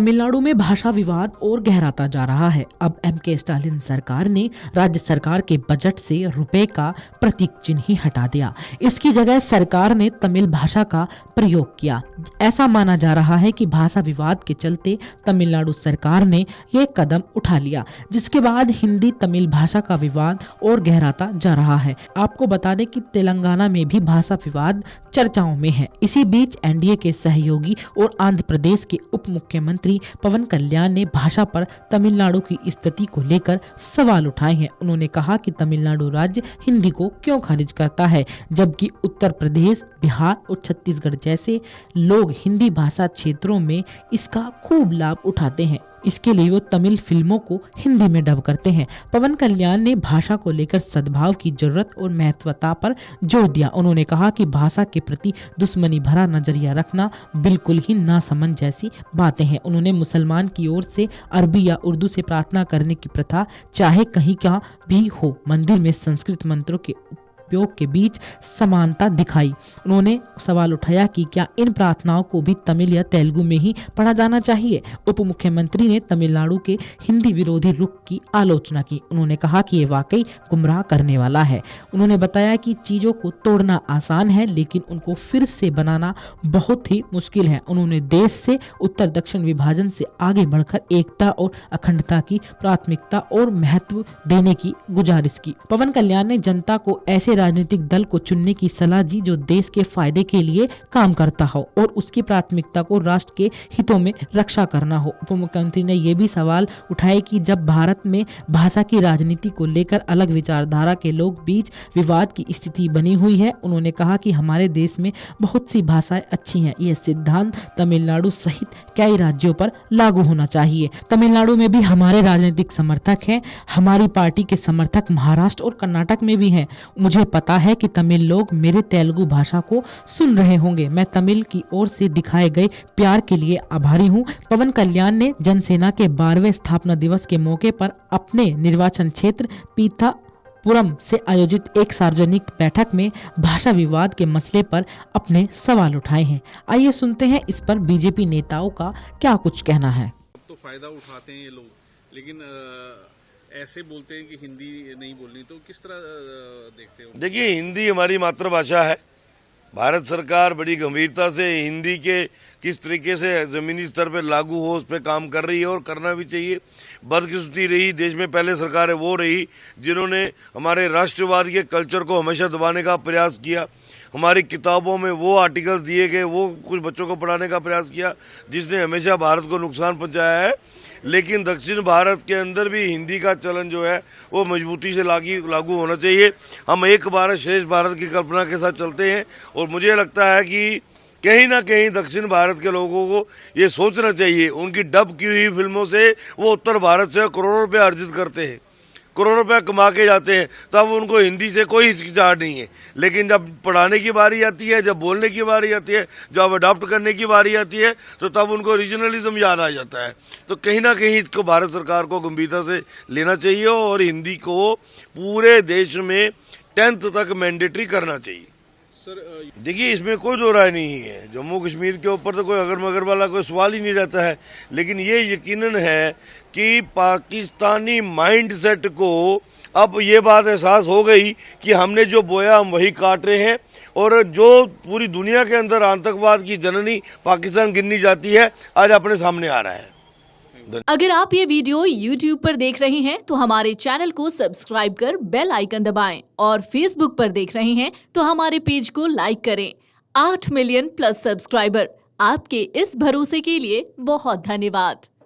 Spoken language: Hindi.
तमिलनाडु में भाषा विवाद और गहराता जा रहा है। अब एमके स्टालिन सरकार ने राज्य सरकार के बजट से रुपए का प्रतीक चिन्ह ही हटा दिया। इसकी जगह सरकार ने तमिल भाषा का प्रयोग किया। ऐसा माना जा रहा है कि भाषा विवाद के चलते तमिलनाडु सरकार ने यह कदम उठा लिया, जिसके बाद हिंदी तमिल भाषा का विवाद और गहराता जा रहा है। आपको बता दें कि तेलंगाना में भी भाषा विवाद चर्चाओं में है। इसी बीच एनडीए के सहयोगी और आंध्र प्रदेश के उप मुख्यमंत्री पवन कल्याण ने भाषा पर तमिलनाडु की स्थिति को लेकर सवाल उठाए हैं। उन्होंने कहा कि तमिलनाडु राज्य हिंदी को क्यों खारिज करता है, जबकि उत्तर प्रदेश, बिहार और छत्तीसगढ़ जैसे लोग हिंदी भाषा क्षेत्रों में इसका खूब लाभ उठाते हैं। इसके लिए वो तमिल फिल्मों को हिंदी में डब करते हैं। पवन कल्याण ने भाषा को लेकर सद्भाव की जरूरत और महत्वता पर जोर दिया। उन्होंने कहा कि भाषा के प्रति दुश्मनी भरा नजरिया रखना बिल्कुल ही नासमझ जैसी बातें हैं। उन्होंने मुसलमान की ओर से अरबी या उर्दू से प्रार्थना करने की प्रथा चाहे कहीं का भी हो, मंदिर में संस्कृत मंत्रों के उपयोग के बीच समानता दिखाई। उन्होंने सवाल उठाया कि क्या इन प्रार्थनाओं को भी तमिल या तेलुगु में ही पढ़ा जाना चाहिए। उप मुख्यमंत्री ने तमिलनाडु के हिंदी विरोधी रुख की आलोचना की। उन्होंने कहा कि ये वाकई गुमराह करने वाला है। उन्होंने बताया कि चीजों को तोड़ना आसान है, लेकिन उनको फिर से बनाना बहुत ही मुश्किल है। उन्होंने देश से उत्तर दक्षिण विभाजन से आगे बढ़कर एकता और अखंडता की प्राथमिकता और महत्व देने की गुजारिश की। पवन कल्याण ने जनता को ऐसे राजनीतिक दल को चुनने की सलाह दी जो देश के फायदे के लिए काम करता हो और उसकी प्राथमिकता को राष्ट्र के हितों में रक्षा करना हो। उप मुख्यमंत्री ने यह भी सवाल उठाए कि जब भारत में भाषा की राजनीति को लेकर अलग विचारधारा के लोग बीच विवाद की स्थिति बनी हुई है, उन्होंने कहा कि हमारे देश में बहुत सी भाषाएं अच्छी हैं। यह सिद्धांत तमिलनाडु सहित कई राज्यों पर लागू होना चाहिए। तमिलनाडु में भी हमारे राजनीतिक समर्थक हैं। हमारी पार्टी के समर्थक महाराष्ट्र और कर्नाटक में भी हैं। मुझे पता है कि तमिल लोग मेरे तेलुगु भाषा को सुन रहे होंगे। मैं तमिल की ओर से दिखाए गए प्यार के लिए आभारी हूं। पवन कल्याण ने जनसेना के 12वें स्थापना दिवस के मौके पर अपने निर्वाचन क्षेत्र पीथापुरम से आयोजित एक सार्वजनिक बैठक में भाषा विवाद के मसले पर अपने सवाल उठाए हैं। आइए सुनते हैं इस पर बीजेपी नेताओं का क्या कुछ कहना है। तो फायदा उठाते हैं ये लोग, लेकिन ऐसे बोलते हैं कि हिंदी नहीं बोलनी, तो किस तरह देखते हो? देखिए, हिंदी हमारी मातृभाषा है। भारत सरकार बड़ी गंभीरता से हिंदी के किस तरीके से जमीनी स्तर पर लागू हो उस पर काम कर रही है और करना भी चाहिए। बदकिस्मती रही देश में पहले सरकारें वो रही जिन्होंने हमारे राष्ट्रवाद के कल्चर को हमेशा दबाने का प्रयास किया। हमारी किताबों में वो आर्टिकल्स दिए गए, वो कुछ बच्चों को पढ़ाने का प्रयास किया जिसने हमेशा भारत को नुकसान पहुंचाया है। लेकिन दक्षिण भारत के अंदर भी हिंदी का चलन जो है वो मजबूती से लागू होना चाहिए। हम एक भारत श्रेष्ठ भारत की कल्पना के साथ चलते हैं और मुझे लगता है कि कहीं ना कहीं दक्षिण भारत के लोगों को ये सोचना चाहिए। उनकी डब की हुई फिल्मों से वो उत्तर भारत से करोड़ों रुपए अर्जित करते हैं, करोड़ों रुपया कमा के जाते हैं, तब उनको हिंदी से कोई हिचकिचाहट नहीं है। लेकिन जब पढ़ाने की बारी आती है, जब बोलने की बारी आती है, जब अडॉप्ट करने की बारी आती है, तो तब उनको रीजनलिज्म याद आ जाता है। तो कहीं ना कहीं इसको भारत सरकार को गंभीरता से लेना चाहिए और हिंदी को पूरे देश में 10th तक मैंडेटरी करना चाहिए। देखिए, इसमें कोई दो राय नहीं है। जम्मू कश्मीर के ऊपर तो कोई अगर मगर वाला कोई सवाल ही नहीं रहता है। लेकिन ये यकीनन है कि पाकिस्तानी माइंडसेट को अब ये बात एहसास हो गई कि हमने जो बोया हम वही काट रहे हैं और जो पूरी दुनिया के अंदर आतंकवाद की जननी पाकिस्तान गिनी जाती है, आज अपने सामने आ रहा है। अगर आप ये वीडियो YouTube पर देख रहे हैं तो हमारे चैनल को सब्सक्राइब कर बेल आइकन दबाएं और Facebook पर देख रहे हैं तो हमारे पेज को लाइक करें। 8 मिलियन प्लस सब्सक्राइबर, आपके इस भरोसे के लिए बहुत धन्यवाद।